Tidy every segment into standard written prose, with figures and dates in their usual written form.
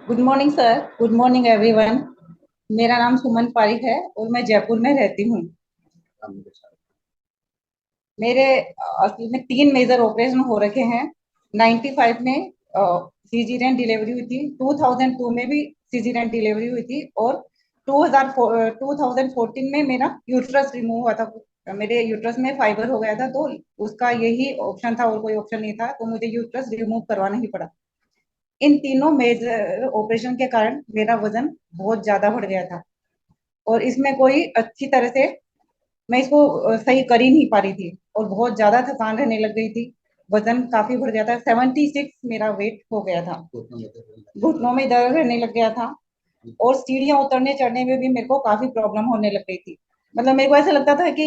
Good morning sir. Good morning everyone. मेरा नाम सुमन पारिक है और मैं जयपुर में रहती हूँ। मेरे असल में तीन मेजर ऑपरेशन हो रखे हैं। 95 में सीजरियन डिलीवरी हुई थी, 2002 में भी सीजरियन डिलीवरी हुई थी, और 2014 में मेरा यूट्रस रिमूव हुआ था। मेरे यूट्रस में फाइबर हो गया था, तो उसका यही ऑप्शन था और कोई ऑप्शन नहीं था, तो मुझे यूट्रस रिमूव करवाना ही पड़ा। इन तीनों मेजर ऑपरेशन के कारण मेरा वजन बहुत ज्यादा बढ़ गया था, और इसमें कोई अच्छी तरह से मैं इसको सही कर ही नहीं पा रही थी, और बहुत ज्यादा थकान रहने लग गई थी। वजन काफी बढ़ गया था, 76 मेरा वेट हो गया था। घुटनों में दर्द रहने लग गया था, और सीढ़ियां उतरने चढ़ने में भी मेरे को काफी प्रॉब्लम होने लग गई थी। मतलब मेरे को ऐसा लगता था कि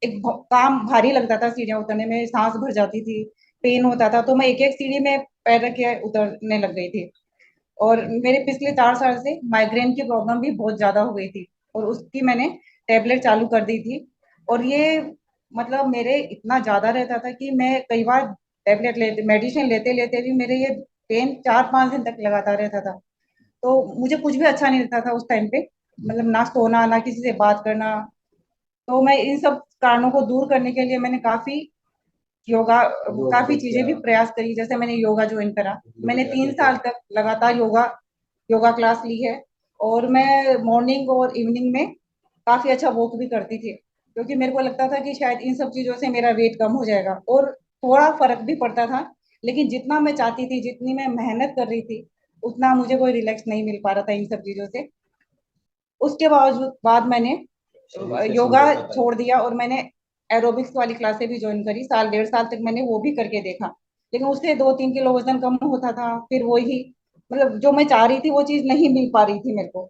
एक काम भारी लगता था, सीढ़ियां उतरने में सांस भर जाती थी, पेन होता था, तो मैं एक एक सीढ़ी में पैर रख के उतरने लग गई थी। और मेरे पिछले 4 साल से माइग्रेन की प्रॉब्लम भी बहुत ज्यादा हो गई थी, और उसकी मैंने टेबलेट चालू कर दी थी। और ये मतलब मेरे इतना ज्यादा रहता था कि मैं कई बार टेबलेट लेते मेडिसिन लेते लेते भी मेरे ये पेन 4-5 दिन तक लगातार रहता था। तो मुझे कुछ भी अच्छा नहीं लगता था उस टाइम पे, मतलब ना सोना ना किसी से बात करना। तो मैं इन सब कारणों को दूर करने के लिए मैंने योगा काफी चीजें भी प्रयास करी। जैसे मैंने योगा ज्वाइन करा, मैंने 3 साल तक लगातार योगा योगा क्लास ली है। और मैं मॉर्निंग और इवनिंग में काफी अच्छा वॉक भी करती थी, क्योंकि मेरे को लगता था कि शायद इन सब चीजों से मेरा वेट कम हो जाएगा, और थोड़ा फर्क भी पड़ता था। लेकिन जितना मैं चाहती थी, जितनी मैं मेहनत कर रही थी, उतना मुझे कोई रिलैक्स नहीं मिल पा रहा था इन सब चीजों से। उसके बाद मैंने योगा छोड़ दिया, और मैंने एरोबिक्स वाली क्लासेस भी ज्वाइन करी। साल 1.5 साल तक मैंने वो भी करके देखा, लेकिन उससे 2-3 किलो वजन कम होता था। फिर वही मतलब जो मैं चाह रही थी वो चीज नहीं मिल पा रही थी मेरे को।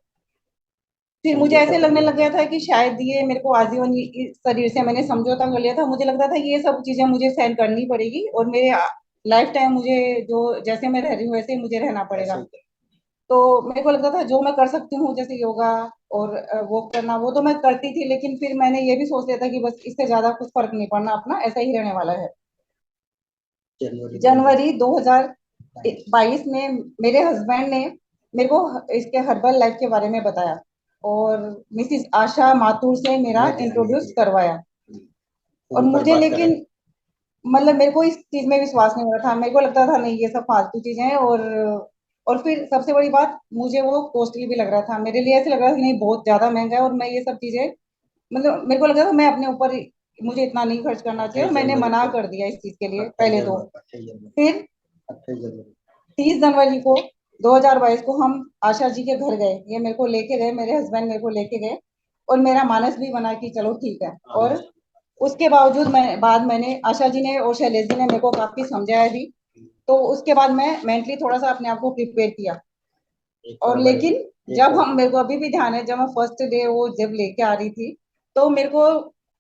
फिर मुझे ऐसे लगने लग गया था कि शायद ये मेरे को आजीवन इस शरीर से मैंने समझौता कर लिया था। मुझे लगता था ये सब चीजें मुझे सहन करनी पड़ेगी, और मेरे लाइफ टाइम मुझे जो जैसे मैं रह रही हूँ वैसे ही मुझे रहना पड़ेगा। तो मेरे को लगता था जो मैं कर सकती हूँ, जैसे योगा और वॉक करना, वो तो मैं करती थी। लेकिन फिर मैंने ये भी सोच लिया था कि बस इससे ज्यादा कुछ फर्क नहीं पड़ना, अपना ऐसा ही रहने वाला है। जनवरी 2022 में मेरे हस्बैंड ने मेरे को इसके हर्बल लाइफ के बारे में बताया, और मिसिस आशा माथुर से मेरा इंट्रोड्यूस करवाया। और मुझे लेकिन मतलब मेरे को इस चीज में विश्वास नहीं हो रहा था। मेरे को लगता था नहीं, ये सब फालतू चीजें हैं। और फिर सबसे बड़ी बात, मुझे वो कॉस्टली भी लग रहा था। मेरे लिए ऐसे लग रहा था कि नहीं, बहुत ज्यादा महंगा है, और मैं ये सब चीजें मतलब मेरे को लग रहा था मैं अपने ऊपर मुझे इतना नहीं खर्च करना चाहिए, और मैंने मना कर दिया इस चीज के लिए पहले तो। फिर 30 जनवरी को 2022 को हम आशा जी के घर गए। ये मेरे को लेके गए, मेरे हस्बैंड मेरे को लेके गए, और मेरा मानस भी बना कि चलो ठीक है। और उसके बावजूद मैंने आशा जी ने और शैलेश जी ने मेरे को काफी समझाया भी। तो उसके बाद मैं मेंटली थोड़ा सा अपने आप को प्रिपेयर किया। और लेकिन जब हम मेरे को अभी भी ध्यान है, जब मैं फर्स्ट डे वो जब लेके आ रही थी, तो मेरे को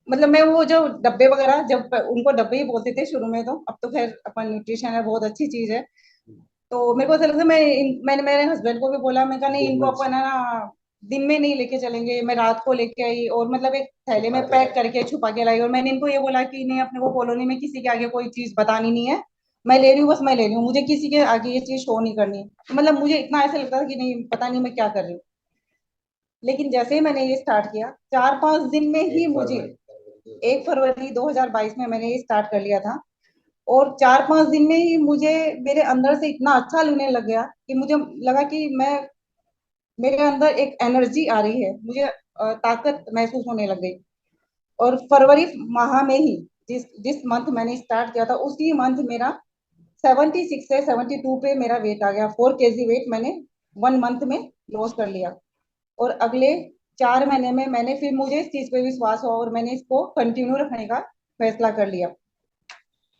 मतलब मैं वो जो डब्बे वगैरह, जब उनको डब्बे ही बोलते थे शुरू में, तो अब तो खैर अपन न्यूट्रिशन है, बहुत अच्छी चीज है। तो मेरे को ऐसा लगता, मैंने मेरे हस्बैंड को भी बोला, मैं कहा नहीं, इनको अपन है ना दिन में नहीं लेके चलेंगे। मैं रात को लेके आई, और मतलब एक थैले में पैक करके छुपा के लाई, और मैंने इनको ये बोला कि नहीं, अपने को कॉलोनी में किसी के आगे कोई चीज बतानी नहीं है। मैं ले रही हूँ, बस मैं ले रही हूँ, मुझे किसी के आगे ये चीज शो नहीं करनी। मतलब मुझे इतना ऐसा लगता था कि नहीं, पता नहीं मैं क्या कर रही हूँ। लेकिन जैसे ही मैंने ये स्टार्ट किया, 4-5 दिन में ही मुझे 1 फरवरी 2022 में मैंने ये स्टार्ट कर लिया था, और 4-5 दिन में ही मुझे मेरे अंदर से इतना अच्छा लगने लग गया कि मुझे लगा कि मैं मेरे अंदर एक एनर्जी आ रही है, मुझे ताकत महसूस होने लग गई। और फरवरी माह में ही जिस जिस मंथ मैंने स्टार्ट किया था, उसी मंथ मेरा 76 से 72 पे मेरा वेट आ गया। 4 kg वेट मैंने 1 मंथ में लॉस कर लिया। और अगले 4 महीने में मैंने फिर मुझे इस चीज पे विश्वास हुआ, और मैंने इसको कंटिन्यू रखने का फैसला कर लिया।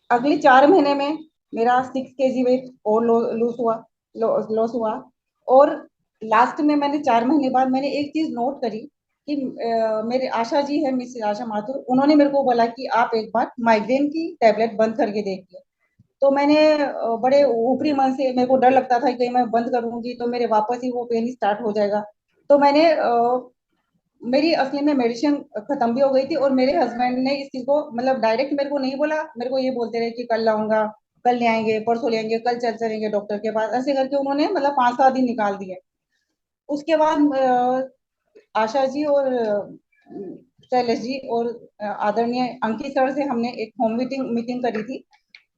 अगले 4 महीने में मेरा 6 kg वेट और लूज हुआ लॉस हुआ। और लास्ट में मैंने 4 महीने बाद मैंने एक चीज नोट करी कि मेरे आशा जी है, मिस आशा माथुर, उन्होंने मेरे को बोला कि आप एक बार माइग्रेन की टेबलेट बंद करके देखिए। तो मैंने बड़े ऊपरी मन से, मेरे को डर लगता था कि कहीं मैं बंद करूंगी तो मेरे वापस ही वो पेन स्टार्ट हो जाएगा। तो मेरी असली में मेडिसिन खत्म भी हो गई थी, और मेरे हस्बैंड ने इस चीज को मतलब डायरेक्ट मेरे को नहीं बोला, मेरे को ये बोलते रहे कि कल लाऊंगा, कल ले आएंगे, परसों ले आएंगे, कल चल चलेंगे डॉक्टर के पास, ऐसे करके उन्होंने मतलब 5-7 दिन निकाल दिए। उसके बाद आशा जी और शैलेश जी और आदरणीय अंकित सर से हमने एक होम मीटिंग मीटिंग करी थी।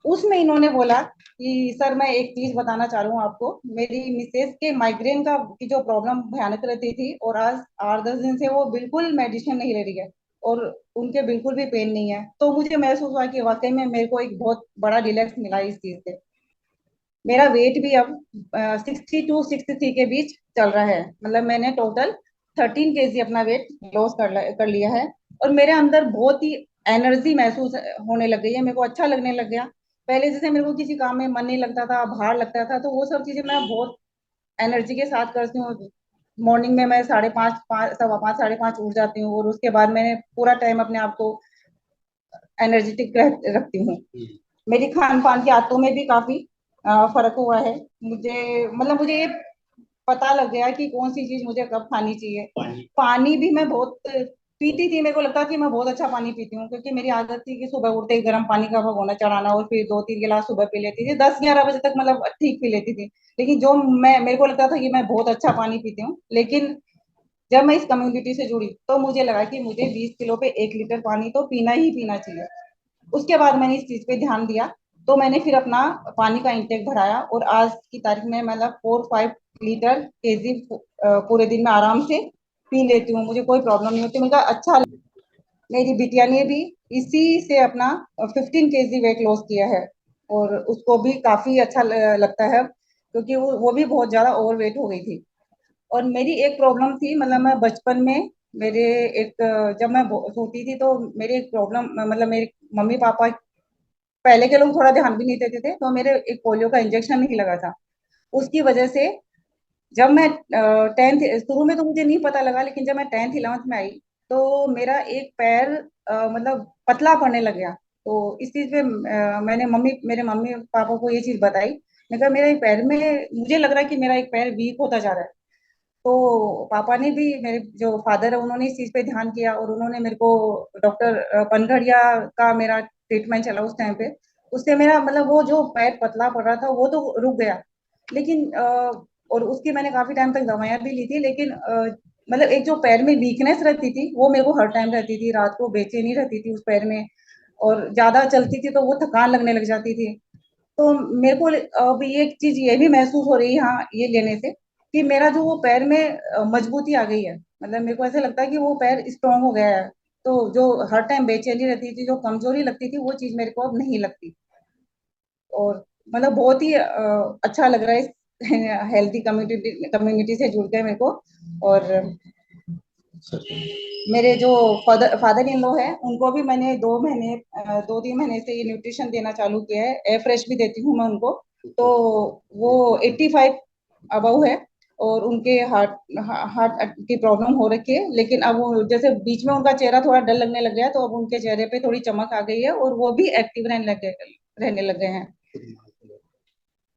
उसमें इन्होंने बोला कि सर मैं एक चीज बताना चाह रहा हूँ आपको, मेरी मिसेज के माइग्रेन का की जो प्रॉब्लम भयानक रहती थी, और आज 8-10 दिन से वो बिल्कुल मेडिसिन नहीं ले रही है, और उनके बिल्कुल भी पेन नहीं है। तो मुझे महसूस हुआ कि वाकई में मेरे को एक बहुत बड़ा रिलैक्स मिला इस चीज से। मेरा वेट भी अब 60 to 63 के बीच चल रहा है, मतलब मैंने टोटल 13 kg अपना वेट लॉस कर लिया है। और मेरे अंदर बहुत ही एनर्जी महसूस होने लग गई है, मेरे को अच्छा लगने लग गया। पहले जैसे मेरे को किसी काम में मन नहीं लगता था, भार लगता था, तो वो सब चीजें मैं बहुत एनर्जी के साथ करती हूँ। मॉर्निंग में मैं 5:30, 5, 5:15, 5:30 उठ जाती हूँ, और उसके बाद मैंने पूरा टाइम अपने आप को एनर्जेटिक रखती हूँ। मेरी खान पान की आदतों में भी काफी फर्क हुआ है। मुझे ये पता लग गया कि कौन सी चीज मुझे कब खानी चाहिए। पानी भी मैं बहुत पीती थी, मेरे को लगता कि मैं बहुत अच्छा पानी पीती हूँ, क्योंकि मेरी आदत थी कि सुबह उठते ही गर्म पानी का भगोना चढ़ाना, और फिर 2-3 गिलास सुबह पी लेती थी, 10-11 बजे तक मतलब ठीक पी लेती थी। लेकिन जो मैं मेरे को लगता था कि मैं बहुत अच्छा पानी पीती हूँ, लेकिन जब मैं इस कम्युनिटी से जुड़ी तो मुझे लगा कि मुझे 20 किलो पे 1 लीटर पानी तो पीना ही पीना चाहिए। उसके बाद मैंने इस चीज पे ध्यान दिया, तो मैंने फिर अपना पानी का इंटेक बढ़ाया, और आज की तारीख में मतलब 4-5 लीटर केजी पूरे दिन में आराम से पी लेती हूँ, मुझे कोई प्रॉब्लम नहीं होती, मुझे अच्छा। मेरी बिटिया ने भी इसी से अपना 15 kg वेट लॉस किया है, और उसको भी काफी अच्छा लगता है, क्योंकि वो भी बहुत ज्यादा ओवर वेट हो गई थी। और मेरी एक प्रॉब्लम थी, मतलब मैं बचपन में मेरे एक जब मैं छोटी थी तो मेरी एक प्रॉब्लम, मतलब मेरे मम्मी पापा पहले के लोग थोड़ा ध्यान भी नहीं देते थे, तो मेरे एक पोलियो का इंजेक्शन नहीं लगा था। उसकी वजह से जब मैं 10th, शुरू में तो मुझे नहीं पता लगा, लेकिन जब मैं 10th 11th में आई तो मेरा एक पैर मतलब पतला पड़ने लग गया। तो इस चीज पे मैंने मेरे मम्मी पापा को ये चीज बताई। मैं कहा मेरा एक पैर में, मुझे लग रहा है कि मेरा एक पैर वीक होता जा रहा है। तो पापा ने भी, मेरे जो फादर है उन्होंने इस चीज पे ध्यान किया, और उन्होंने मेरे को डॉक्टर पनघड़िया का मेरा ट्रीटमेंट चला उस टाइम पे। उससे मेरा मतलब वो जो पैर पतला पड़ रहा था वो तो रुक गया, लेकिन और उसकी मैंने काफी टाइम तक दवाइयां भी ली थी, लेकिन मतलब एक जो पैर में वीकनेस रहती थी वो मेरे को हर टाइम रहती थी, रात को बेचैनी रहती थी उस पैर में, और ज्यादा चलती थी तो वो थकान लगने लग जाती थी। तो मेरे को अब ये चीज ये भी महसूस हो रही है यहाँ ये लेने से, कि मेरा जो वो पैर में मजबूती आ गई है, मतलब मेरे को ऐसे लगता है कि वो पैर स्ट्रांग हो गया है। तो जो हर टाइम बेचैनी रहती थी, जो कमजोरी लगती थी, वो चीज मेरे को अब नहीं लगती। और मतलब बहुत ही अच्छा लग रहा है इस हेल्थी कम्युनिटी कम्युनिटी से जुड़ के मेरे को। और मेरे जो फादर फादर इन लॉ है उनको भी मैंने 2 महीने 2-3 महीने से ये न्यूट्रिशन देना चालू किया है, एयर फ्रेश भी देती हूँ मैं उनको। तो वो 85 अबव है, और उनके हार्ट हार्ट की प्रॉब्लम हो रखी है, लेकिन अब वो जैसे बीच में उनका चेहरा थोड़ा डल लगने लग गया है, तो अब उनके चेहरे पे थोड़ी चमक आ गई है, और वो भी एक्टिव रहने लग गए हैं।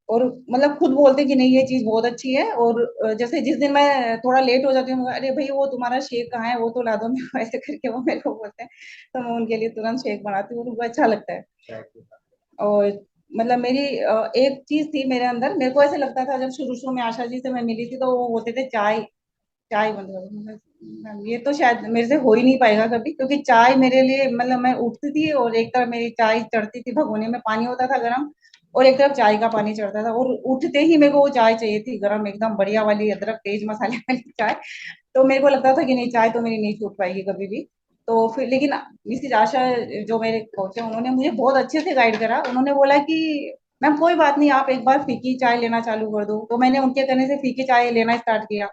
और मतलब खुद बोलते कि नहीं ये चीज बहुत अच्छी है। और जैसे जिस दिन मैं थोड़ा लेट हो जाती हूँ, अरे भाई वो तुम्हारा शेक कहाँ है, वो तो ला दो मेरे को, ऐसे करके वो मेरे को बोलते हैं। तो मैं उनके लिए तुरंत शेक बनाती हूँ, उनको अच्छा लगता है। और मतलब मेरी एक चीज थी मेरे अंदर, मेरे को ऐसे लगता था जब शुरू शुरू में आशा जी से मैं मिली थी, तो वो बोलते थे चाय, चाय बंद करो। ये तो शायद मेरे से हो ही नहीं पाएगा कभी, क्योंकि चाय मेरे लिए मतलब मैं उठती थी और एक तरफ मेरी चाय चढ़ती थी, भगोने में पानी होता था गर्म, और एक तरफ चाय का पानी चढ़ता था, और उठते ही मेरे को वो चाय चाहिए थी गर्म, एकदम बढ़िया वाली अदरक तेज मसाले वाली चाय। तो मेरे को लगता था कि नहीं, चाय तो मेरी नहीं छूट पाएगी कभी भी। तो फिर लेकिन मिसिज आशा जो मेरे कोच है, उन्होंने मुझे बहुत अच्छे से गाइड करा। उन्होंने बोला कि मैम कोई बात नहीं, आप एक बार फीकी चाय लेना चालू कर दो। तो मैंने उनके कहने से फीकी चाय लेना स्टार्ट किया।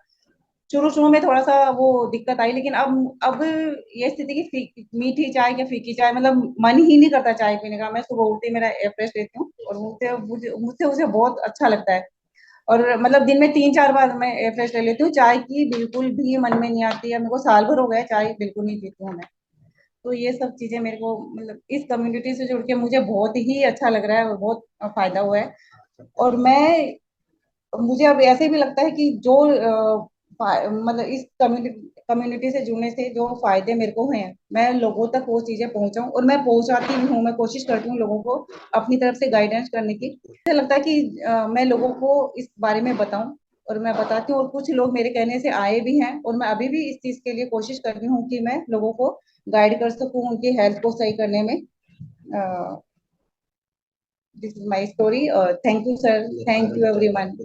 शुरू शुरू में थोड़ा सा वो दिक्कत आई, लेकिन अब ये स्थिति की मीठी चाय या फीकी चाय मतलब मन ही नहीं करता चाय पीने का। मैं सुबह उठते ही मेरा एयर फ्रेश लेती हूँ, और मुझसे मुझे मुझसे उसे बहुत अच्छा लगता है। और मतलब दिन में 3-4 बार मैं एयर फ्रेश ले लेती हूँ, चाय की बिल्कुल भी मन में नहीं आती है। मेरे को साल भर हो गया चाय बिल्कुल नहीं पीती हूँ मैं। तो ये सब चीजें मेरे को मतलब इस कम्युनिटी से जुड़ के मुझे बहुत ही अच्छा लग रहा है, और बहुत फायदा हुआ है। और मैं मुझे अब ऐसे भी लगता है कि जो मतलब इस कम्युनिटी से जुड़ने से जो फायदे मेरे को हैं, मैं लोगों तक वो चीजें पहुंचाऊं, और मैं पहुंचाती भी हूँ। मैं कोशिश करती हूँ लोगों को अपनी तरफ से गाइडेंस करने की। मुझे लगता है कि मैं लोगों को इस बारे में बताऊं, और मैं बताती हूँ, और कुछ लोग मेरे कहने से आए भी हैं, और मैं अभी भी इस चीज के लिए कोशिश करती हूँ कि मैं लोगों को गाइड कर सकूं उनकी हेल्थ को सही करने में। This is my story. Thank you sir, thank you everyone.